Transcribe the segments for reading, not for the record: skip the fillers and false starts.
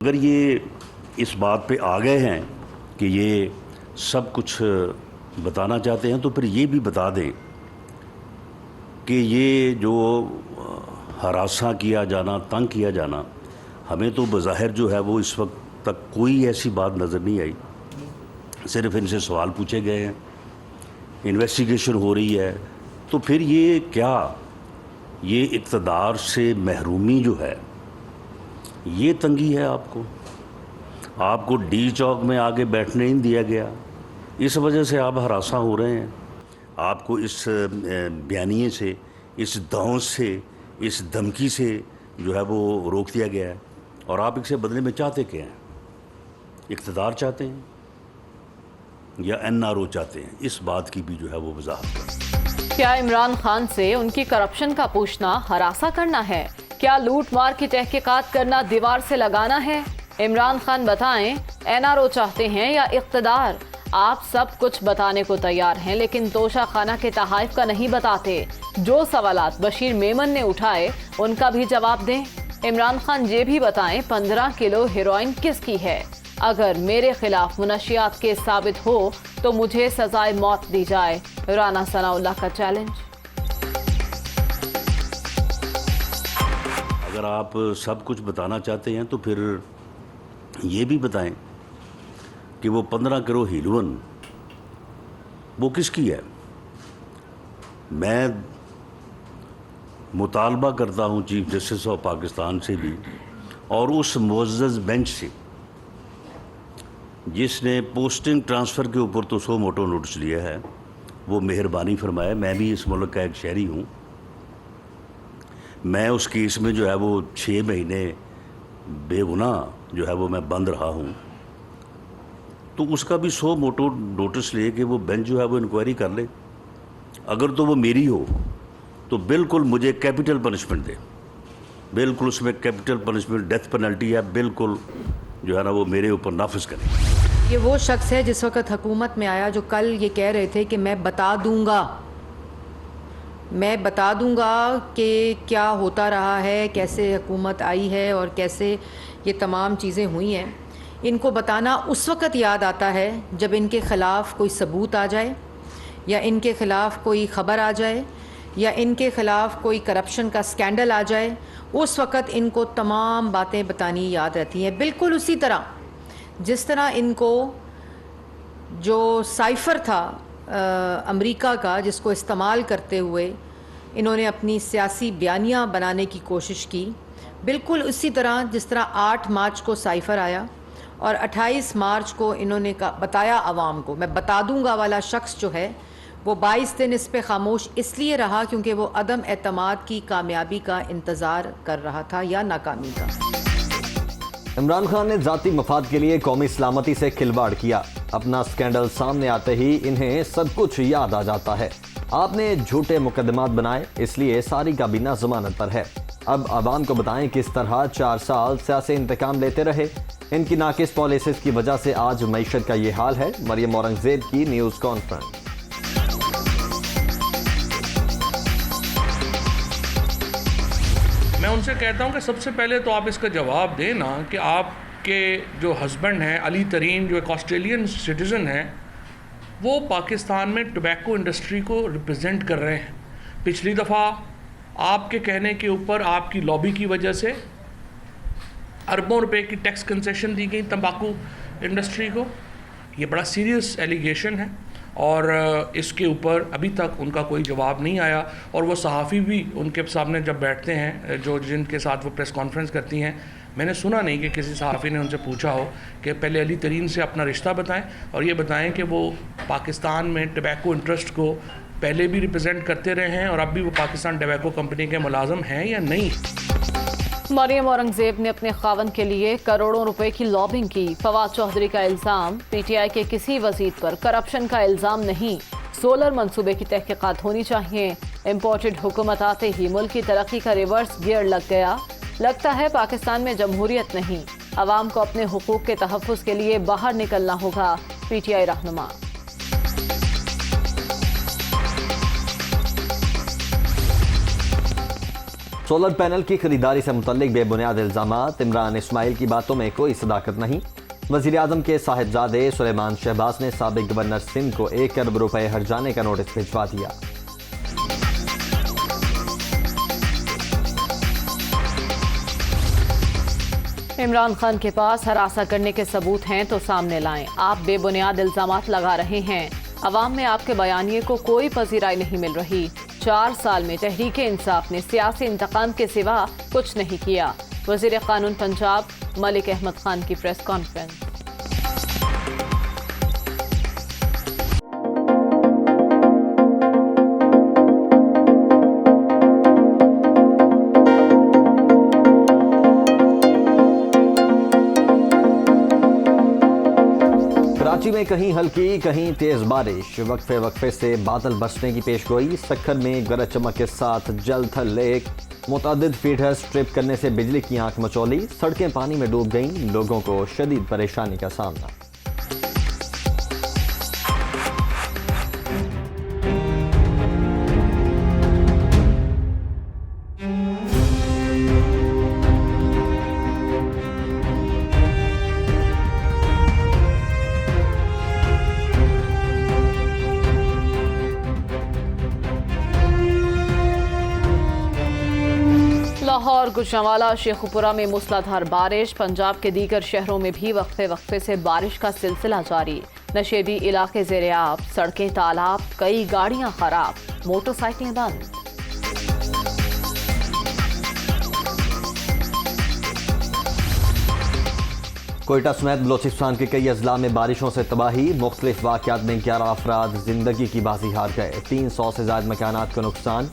اگر یہ اس بات پہ آ گئے ہیں کہ یہ سب کچھ بتانا چاہتے ہیں تو پھر یہ بھی بتا دیں کہ یہ جو ہراساں کیا جانا، تنگ کیا جانا، ہمیں تو بظاہر جو ہے وہ اس وقت تک کوئی ایسی بات نظر نہیں آئی. صرف ان سے سوال پوچھے گئے ہیں، انویسٹیگیشن ہو رہی ہے. تو پھر یہ کیا، یہ اقتدار سے محرومی جو ہے یہ تنگی ہے آپ کو ڈی چوک میں آگے بیٹھنے نہیں دیا گیا، اس وجہ سے آپ ہراساں ہو رہے ہیں. آپ کو اس بیانیے سے، اس دھونس سے، اس دھمکی سے جو ہے وہ روک دیا گیا ہے. اور آپ اس سے بدلے میں چاہتے کیا ہیں؟ اقتدار چاہتے ہیں یا این آر او چاہتے ہیں؟ اس بات کی بھی جو ہے وہ وضاحت کریں. کیا عمران خان سے ان کی کرپشن کا پوچھنا ہراساں کرنا ہے؟ کیا لوٹ مار کی تحقیقات کرنا دیوار سے لگانا ہے؟ عمران خان بتائیں، این آر او چاہتے ہیں یا اقتدار؟ آپ سب کچھ بتانے کو تیار ہیں لیکن توشہ خانہ کے تحائف کا نہیں بتاتے. جو سوالات بشیر میمن نے اٹھائے ان کا بھی جواب دیں. عمران خان یہ بھی بتائیں 15 کلو ہیروئن کس کی ہے؟ اگر میرے خلاف منشیات کیس ثابت ہو تو مجھے سزائے موت دی جائے. رانا ثناء اللہ کا چیلنج. اگر آپ سب کچھ بتانا چاہتے ہیں تو پھر یہ بھی بتائیں کہ وہ 15 کلو ہیروئن وہ کس کی ہے. میں مطالبہ کرتا ہوں چیف جسٹس آف پاکستان سے بھی اور اس معزز بینچ سے جس نے پوسٹنگ ٹرانسفر کے اوپر تو سو موٹو نوٹس لیا ہے، وہ مہربانی فرمائے. میں بھی اس ملک کا ایک شہری ہوں. میں اس کیس میں جو ہے وہ 6 مہینے بے گناہ جو ہے وہ میں بند رہا ہوں. تو اس کا بھی 100 موٹو نوٹس لے کہ وہ بینچ جو ہے وہ انکوائری کر لے. اگر تو وہ میری ہو تو بالکل مجھے کیپٹل پنشمنٹ دے، بالکل اس میں کیپٹل پنشمنٹ ڈیتھ پینلٹی ہے، بالکل جو ہے نا وہ میرے اوپر نافذ کریں. یہ وہ شخص ہے جس وقت حکومت میں آیا جو کل یہ کہہ رہے تھے کہ میں بتا دوں گا کہ کیا ہوتا رہا ہے، کیسے حکومت آئی ہے اور کیسے یہ تمام چیزیں ہوئی ہیں. ان کو بتانا اس وقت یاد آتا ہے جب ان کے خلاف کوئی ثبوت آ جائے یا ان کے خلاف کوئی خبر آ جائے یا ان کے خلاف کوئی کرپشن کا سکینڈل آ جائے. اس وقت ان کو تمام باتیں بتانی یاد رہتی ہیں. بالکل اسی طرح جس طرح ان کو جو سائفر تھا امریکہ کا، جس کو استعمال کرتے ہوئے انہوں نے اپنی سیاسی بیانیاں بنانے کی کوشش کی، بالکل اسی طرح جس طرح 8 مارچ کو سائفر آیا اور 28 مارچ کو انہوں نے بتایا عوام کو. میں بتا دوں گا والا شخص جو ہے وہ 22 دن اس پہ خاموش اس لیے رہا کیونکہ وہ عدم اعتماد کی کامیابی کا انتظار کر رہا تھا یا ناکامی کا. عمران خان نے ذاتی مفاد کے لیے قومی سلامتی سے کھلواڑ کیا. اپنا سکینڈل سامنے آتے ہی انہیں سب کچھ یاد آ جاتا ہے. آپ نے جھوٹے مقدمات بنائے، اس لیے ساری کابینہ ضمانت پر ہے. اب عوام کو بتائیں کس طرح 4 سال سیاسی انتقام لیتے رہے. ان کی ناقص پالیسیز کی وجہ سے آج معیشت کا یہ حال ہے. مریم اورنگزیب کی نیوز کانفرنس. میں ان سے کہتا ہوں کہ سب سے پہلے تو آپ اس کا جواب دیں نا کہ آپ کے جو ہسبینڈ ہیں علی ترین، جو ایک آسٹریلین سٹیزن ہیں، وہ پاکستان میں ٹوبیکو انڈسٹری کو ریپرزینٹ کر رہے ہیں. پچھلی دفعہ آپ کے کہنے کے اوپر آپ کی لابی کی وجہ سے اربوں روپے کی ٹیکس کنسیشن دی گئی تمباکو انڈسٹری کو. یہ بڑا سیریس ایلیگیشن ہے اور اس کے اوپر ابھی تک ان کا کوئی جواب نہیں آیا. اور وہ صحافی بھی ان کے سامنے جب بیٹھتے ہیں جن کے ساتھ وہ پریس کانفرنس کرتی ہیں، میں نے سنا نہیں کہ کسی صحافی نے ان سے پوچھا ہو کہ پہلے علی ترین سے اپنا رشتہ بتائیں اور یہ بتائیں کہ وہ پاکستان میں ٹبیکو انٹرسٹ کو پہلے بھی ریپرزینٹ کرتے رہے ہیں اور اب بھی وہ پاکستان ٹبیکو کمپنی کے ملازم ہیں یا نہیں. مریم اورنگزیب نے اپنے خاوند کے لیے کروڑوں روپے کی لابنگ کی. فواد چوہدری کا الزام، پی ٹی آئی کے کسی وزیر پر کرپشن کا الزام نہیں. سولر منصوبے کی تحقیقات ہونی چاہیے. امپورٹڈ حکومت آتے ہی ملک کی ترقی کا ریورس گیئر لگ گیا. لگتا ہے پاکستان میں جمہوریت نہیں، عوام کو اپنے حقوق کے تحفظ کے لیے باہر نکلنا ہوگا. پی ٹی آئی رہنما. سولر پینل کی خریداری سے متعلق بے بنیاد الزامات، عمران اسماعیل کی باتوں میں کوئی صداقت نہیں۔ وزیر اعظم کے صاحبزادے سلیمان شہباز نے سابق گورنر سندھ کو 1 ارب روپے ہرجانے کا نوٹس بھجوا دیا۔ عمران خان کے پاس ہراساں کرنے کے ثبوت ہیں تو سامنے لائیں۔ آپ بے بنیاد الزامات لگا رہے ہیں۔ عوام میں آپ کے بیانیے کو کوئی پذیرائی نہیں مل رہی۔ 4 سال میں تحریک انصاف نے سیاسی انتقام کے سوا کچھ نہیں کیا۔ وزیر قانون پنجاب ملک احمد خان کی پریس کانفرنس۔ کراچی میں کہیں ہلکی کہیں تیز بارش، وقفے وقفے سے بادل برسنے کی پیش گوئی۔ سکھر میں گرج چمک کے ساتھ جل تھل لیک، متعدد فیڈرز ٹرپ کرنے سے بجلی کی آنکھ مچولی، سڑکیں پانی میں ڈوب گئیں، لوگوں کو شدید پریشانی کا سامنا۔ لاہور، گوجرانوالہ، شیخوپورہ میں موسلادھار بارش۔ پنجاب کے دیگر شہروں میں بھی وقفے وقفے سے بارش کا سلسلہ جاری۔ نشیبی علاقے زیر آب، سڑکیں تالاب، کئی گاڑیاں خراب، موٹر سائیکلیں بند۔ کوئٹہ سمیت بلوچستان کے کئی اضلاع میں بارشوں سے تباہی، مختلف واقعات میں 11 افراد زندگی کی بازی ہار گئے، 300 سے زائد مکانات کو نقصان۔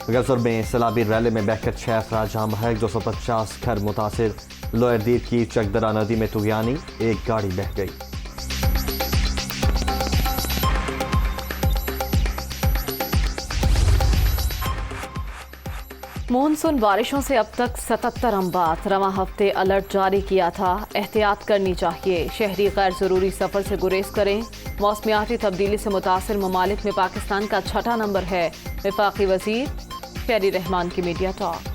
غزر میں سیلابی ریلے میں بہہ کر 6 افراد جاں بحق، 250 گھر متاثر۔ لوئر دیر کی چکدرا ندی میں طغیانی، 1 گاڑی بہہ گئی۔ مونسون بارشوں سے اب تک 77 اموات، رواں ہفتے الرٹ جاری کیا تھا، احتیاط کرنی چاہیے، شہری غیر ضروری سفر سے گریز کریں۔ موسمیاتی تبدیلی سے متاثر ممالک میں پاکستان کا 6واں نمبر ہے، وفاقی وزیر خیری رحمان کی میڈیا ٹاک۔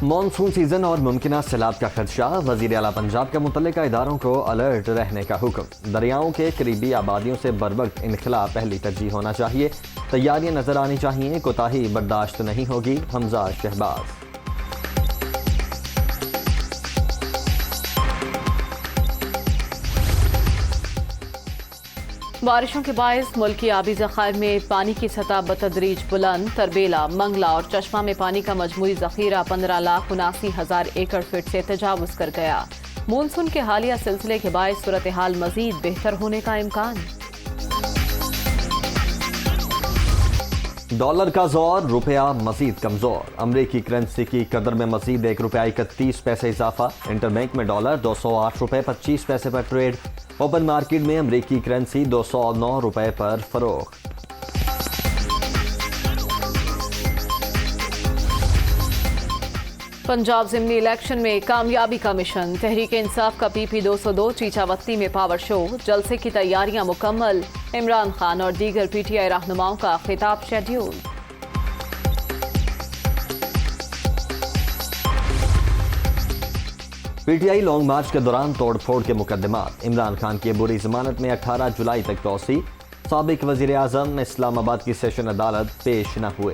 مانسون سیزن اور ممکنہ سیلاب کا خدشہ، وزیر اعلیٰ پنجاب کا متعلقہ اداروں کو الرٹ رہنے کا حکم۔ دریاؤں کے قریبی آبادیوں سے بروقت انخلاء پہلی ترجیح ہونا چاہیے، تیاریاں نظر آنی چاہیے، کوتاہی برداشت نہیں ہوگی، حمزہ شہباز۔ بارشوں کے باعث ملکی آبی ذخائر میں پانی کی سطح بتدریج بلند، تربیلا، منگلا اور چشمہ میں پانی کا مجموعی ذخیرہ 15,79,000 ایکڑ فٹ سے تجاوز کر گیا۔ مونسون کے حالیہ سلسلے کے باعث صورتحال مزید بہتر ہونے کا امکان۔ ڈالر کا زور، روپیہ مزید کمزور، امریکی کرنسی کی قدر میں مزید 1 روپیہ 31 پیسے اضافہ، انٹر بینک میں ڈالر 208 روپے 25 پیسے پر ٹریڈ، اوپن مارکیٹ میں امریکی کرنسی 209 روپے پر فروخت۔ پنجاب ضمنی الیکشن میں کامیابی کا مشن، تحریک انصاف کا PP 202 چیچاوتی میں پاور شو، جلسے کی تیاریاں مکمل، عمران خان اور دیگر PTI رہنماؤں کا خطاب شیڈیول۔ PTI لانگ مارچ کے دوران توڑ پھوڑ کے مقدمات، عمران خان کی عبوری ضمانت میں 18 جولائی تک توسیع، سابق وزیر اعظم اسلام آباد کی سیشن عدالت پیش نہ ہوئے۔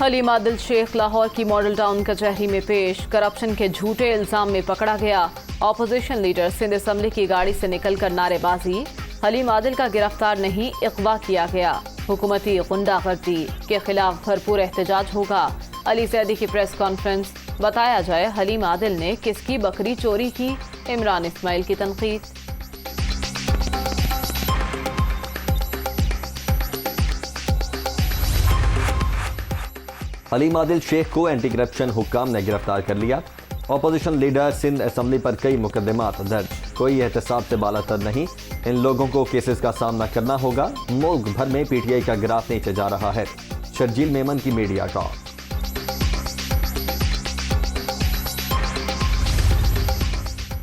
حلیم عادل شیخ لاہور کی ماڈل ٹاؤن کچہری میں پیش، کرپشن کے جھوٹے الزام میں پکڑا گیا، اپوزیشن لیڈر سندھ اسمبلی کی گاڑی سے نکل کر نعرے بازی، حلیم عادل کا گرفتار نہیں اغوا کیا گیا، حکومتی غنڈہ گردی کے خلاف بھرپور احتجاج ہوگا، علی زیدی کی پریس کانفرنس، بتایا جائے حلیم عادل نے کس کی بکری چوری کی، عمران اسماعیل کی تنقید۔ حلیم عادل شیخ کو اینٹی کرپشن حکام نے گرفتار کر لیا، اپوزیشن لیڈر سندھ اسمبلی پر کئی مقدمات درج، کوئی احتساب سے بالاتر نہیں، ان لوگوں کو کیسز کا سامنا کرنا ہوگا، ملک بھر میں PTI کا گراف نیچے جا رہا ہے، شرجیل میمن کی میڈیا ٹاک۔